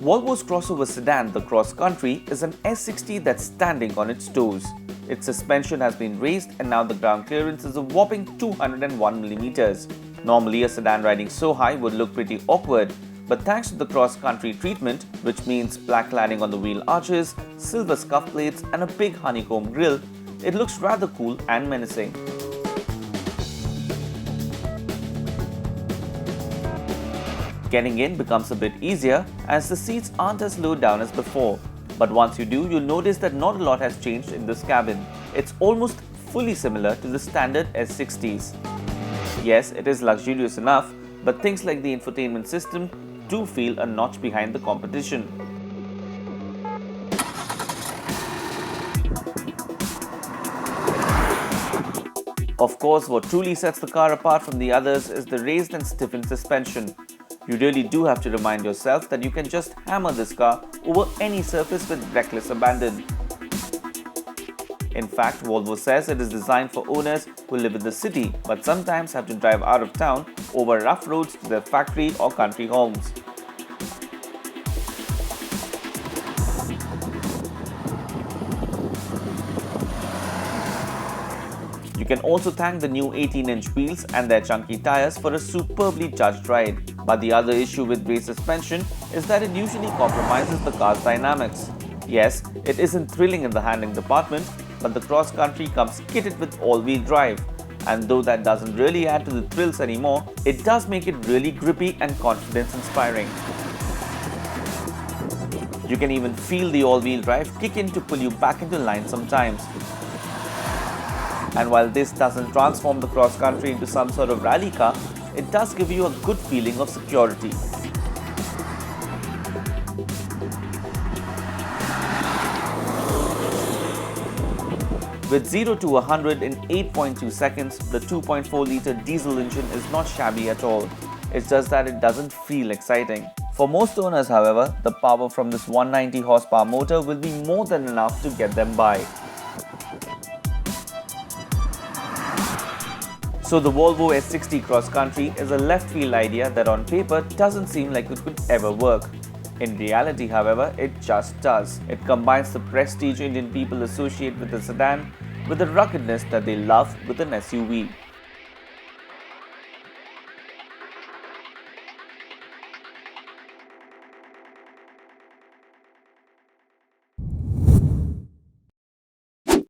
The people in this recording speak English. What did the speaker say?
Volvo's crossover sedan, the Cross Country, is an S60 that's standing on its toes. Its suspension has been raised and now the ground clearance is a whopping 201mm. Normally, a sedan riding so high would look pretty awkward, but thanks to the Cross Country treatment, which means black cladding on the wheel arches, silver scuff plates and a big honeycomb grille, it looks rather cool and menacing. Getting in becomes a bit easier as the seats aren't as low down as before. But once you do, you'll notice that not a lot has changed in this cabin. It's almost fully similar to the standard S60s. Yes, it is luxurious enough, but things like the infotainment system do feel a notch behind the competition. Of course, what truly sets the car apart from the others is the raised and stiffened suspension. You really do have to remind yourself that you can just hammer this car over any surface with reckless abandon. In fact, Volvo says it is designed for owners who live in the city but sometimes have to drive out of town over rough roads to their factory or country homes. You can also thank the new 18-inch wheels and their chunky tires for a superbly judged ride. But the other issue with race suspension is that it usually compromises the car's dynamics. Yes, it isn't thrilling in the handling department, but the Cross Country comes kitted with all-wheel drive. And though that doesn't really add to the thrills anymore, it does make it really grippy and confidence-inspiring. You can even feel the all-wheel drive kick in to pull you back into line sometimes. And while this doesn't transform the Cross Country into some sort of rally car, it does give you a good feeling of security. With 0 to 100 in 8.2 seconds, the 2.4-litre diesel engine is not shabby at all. It's just that it doesn't feel exciting. For most owners, however, the power from this 190 horsepower motor will be more than enough to get them by. So the Volvo S60 Cross Country is a left field idea that on paper doesn't seem like it could ever work. In reality, however, it just does. It combines the prestige Indian people associate with a sedan with the ruggedness that they love with an SUV.